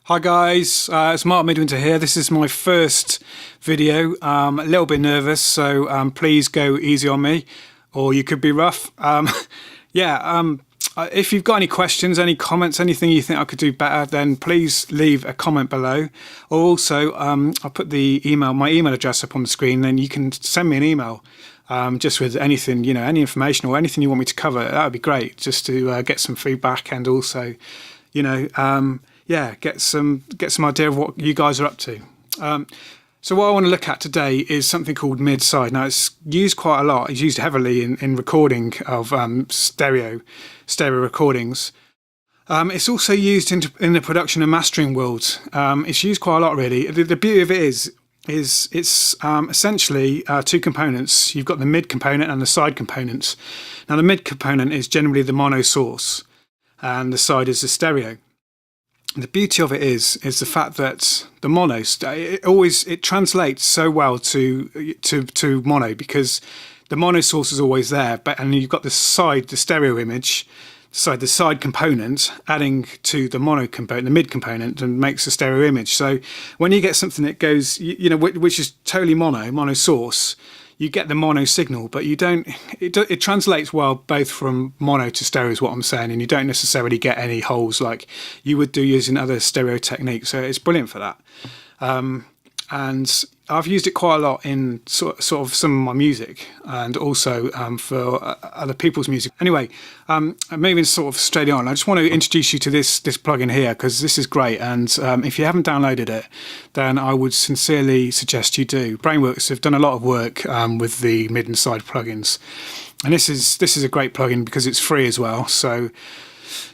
Hi guys, it's Mark Midwinter here. This is my first video. A little bit nervous, so please go easy on me, or you could be rough. Yeah, if you've got any questions, any comments, anything you think I could do better, then please leave a comment below. Or also, I'll put my email address up on the screen, then you can send me an email. Just with anything, any information or anything you want me to cover, that would be great, just to get some feedback and also, yeah, get some idea of what you guys are up to. So what I want to look at today is something called mid-side. Now it's used quite a lot. It's used heavily in recording of stereo recordings. It's also used in the production and mastering world. It's used quite a lot, really. The beauty of it is it's essentially two components. You've got the mid component and the side components. Now the mid component is generally the mono source, and the side is the stereo. The beauty of it is the fact that the mono it translates so well to mono, because the mono source is always there, and you've got the stereo image, the side component adding to the mono component, the mid component, and makes a stereo image. So when you get something that goes, which is totally mono source, you get the mono signal, but you don't. It translates well both from mono to stereo, is what I'm saying, and you don't necessarily get any holes like you would do using other stereo techniques. So it's brilliant for that. And I've used it quite a lot in sort of some of my music, and also for other people's music. Anyway, moving sort of straight on, I just want to introduce you to this plugin here, because this is great. And if you haven't downloaded it, then I would sincerely suggest you do. Brainworks have done a lot of work with the mid and side plugins, and this is a great plugin because it's free as well. So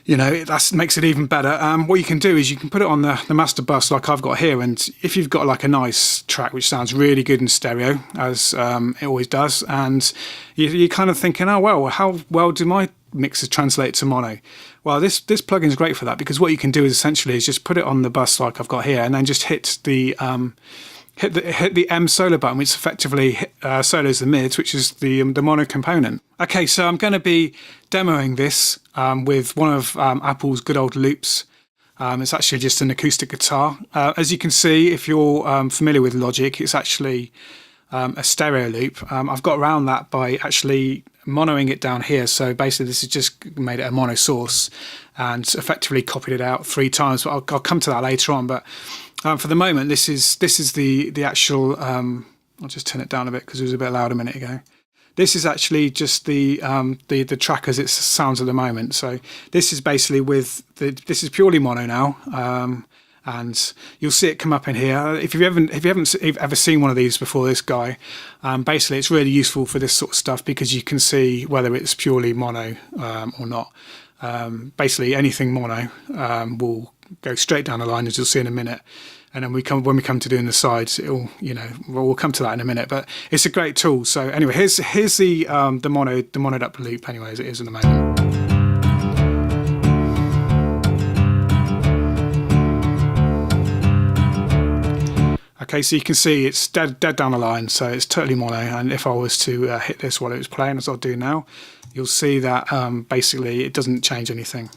that makes it even better. What you can do is you can put it on the master bus like I've got here, and if you've got like a nice track which sounds really good in stereo, as it always does, and you're kind of thinking, oh well, how well do my mixes translate to mono? Well, this plugin is great for that, because what you can do is essentially just put it on the bus like I've got here, and then just hit the M solo button, which effectively solos the mids, which is the mono component. Okay, so I'm going to be demoing this with one of Apple's good old loops. It's actually just an acoustic guitar. As you can see, if you're familiar with Logic, it's actually a stereo loop. I've got around that by actually monoing it down here. So basically this has just made it a mono source and effectively copied it out 3 times. But I'll come to that later on. But for the moment, this is the actual. I'll just turn it down a bit because it was a bit loud a minute ago. This is actually just the track as it sounds at the moment. So this is basically this is purely mono now, and you'll see it come up in here. If you haven't ever seen one of these before, this guy, basically it's really useful for this sort of stuff, because you can see whether it's purely mono or not. Basically anything mono will go straight down the line, as you'll see in a minute, and then when we come to doing the sides, it'll we'll come to that in a minute. But it's a great tool. So anyway, here's the monoed up loop anyway, as it is in the moment. Okay, so you can see it's dead down the line, so it's totally mono. And if I was to hit this while it was playing, as I'll do now, you'll see that basically it doesn't change anything.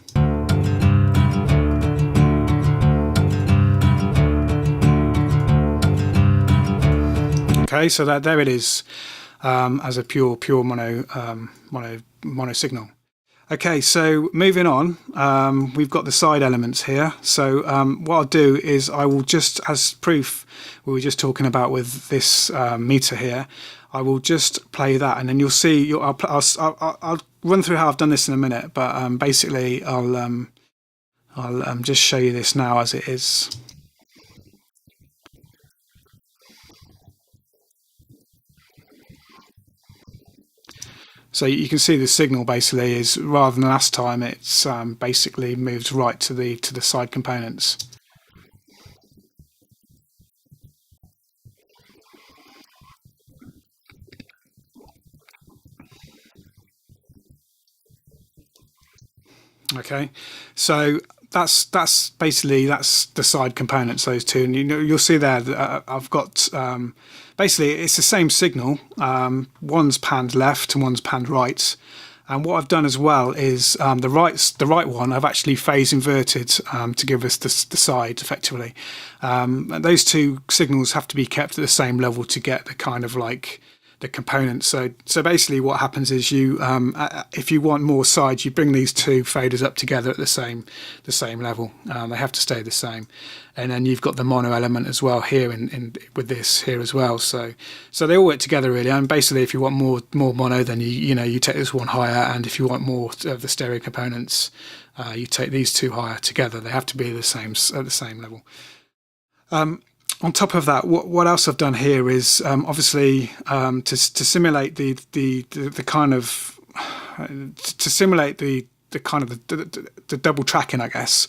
Okay, so there it is, as a pure mono signal. Okay, so moving on, we've got the side elements here. So what I'll do is I will just, as proof we were just talking about with this meter here, I will just play that, and then you'll see. I'll run through how I've done this in a minute, but basically I'll just show you this now as it is. So you can see the signal basically is, rather than last time, it's basically moved right to the side components. Okay, so that's the side components, those two, and you'll see there that I've got basically it's the same signal. One's panned left and one's panned right, And what I've done as well is the right one I've actually phase inverted to give us the side effectively. Those two signals have to be kept at the same level to get the kind of like the components. So basically what happens is you if you want more sides, you bring these two faders up together at the same level. They have to stay the same, and then you've got the mono element as well here in with this here as well. So they all work together really. And basically if you want more mono, then you take this one higher, and if you want more of the stereo components, you take these two higher together. They have to be the same at the same level. On top of that, what else I've done here is obviously to simulate the kind of the double tracking, I guess.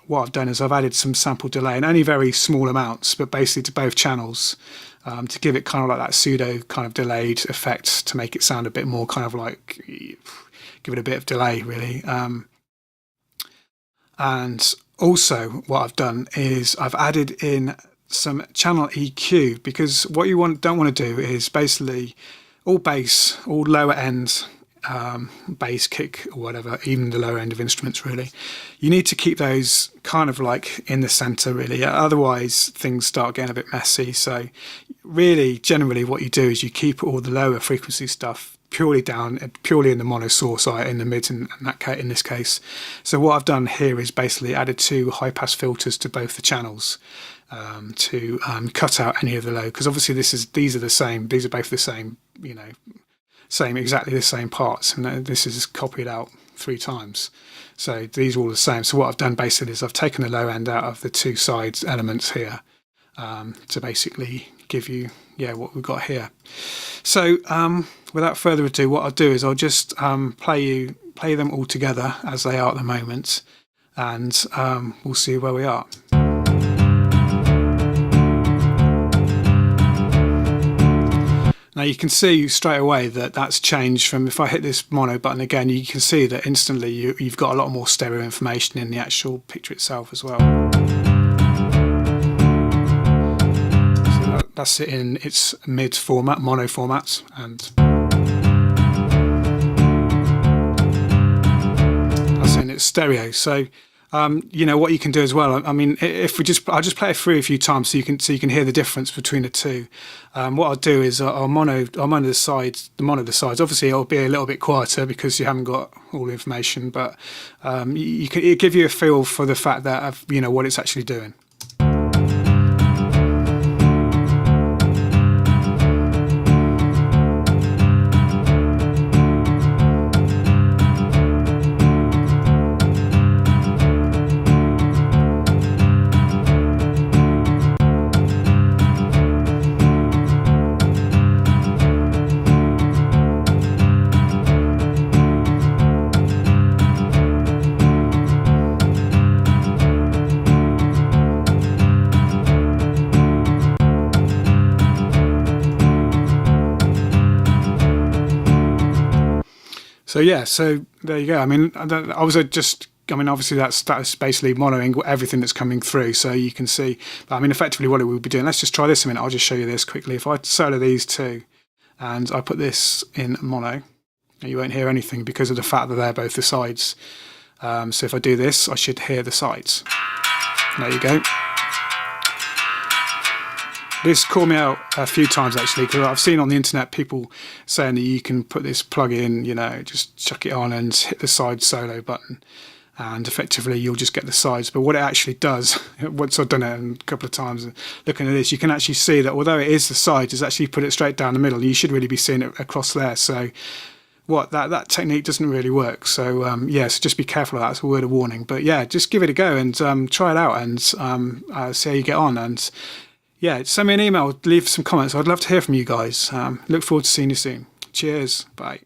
What I've done is I've added some sample delay, and only very small amounts, but basically to both channels, to give it kind of like that pseudo kind of delayed effect, to make it sound a bit more kind of like, give it a bit of delay really. And also what I've done is I've added in some channel EQ, because what you don't want to do is basically all bass, all lower end bass, kick or whatever, even the lower end of instruments really, you need to keep those kind of like in the center really, otherwise things start getting a bit messy. So really generally what you do is you keep all the lower frequency stuff purely in the mono source, in the mids in this case. So what I've done here is basically added two high pass filters to both the channels to cut out any of the low, because obviously these are the same, these are both the same, exactly the same parts, and this is copied out 3 times, so these are all the same. So what I've done basically is I've taken the low end out of the two sides elements here to basically give you what we've got here. So without further ado, what I'll do is I'll just play them all together as they are at the moment, and we'll see where we are. Now you can see straight away that that's changed from, if I hit this mono button again, you can see that instantly you've got a lot more stereo information in the actual picture itself as well. So that's it in its mid format, mono format, and that's in its stereo. So what you can do as well, I mean, if I'll just play it through a few times so you can hear the difference between the two. What I'll do is I'll mono the sides. Obviously, it'll be a little bit quieter because you haven't got all the information, but it'll give you a feel for the fact that what it's actually doing. So yeah, so there you go. I mean, obviously that's basically monoing everything that's coming through, so you can see. But I mean, effectively what it will be doing. Let's just try this a minute. I'll just show you this quickly. If I solo these two, and I put this in mono, you won't hear anything because of the fact that they're both the sides. So if I do this, I should hear the sides. There you go. This called me out a few times actually, because I've seen on the internet people saying that you can put this plug in, just chuck it on and hit the side solo button, and effectively you'll just get the sides. But what it actually does, once I've done it a couple of times looking at this, you can actually see that although it is the sides, it's actually put it straight down the middle. You should really be seeing it across there. So that technique doesn't really work. So so just be careful of that. It's a word of warning. But yeah, just give it a go and try it out and see how you get on. And yeah, send me an email, leave some comments. I'd love to hear from you guys. Look forward to seeing you soon. Cheers. Bye.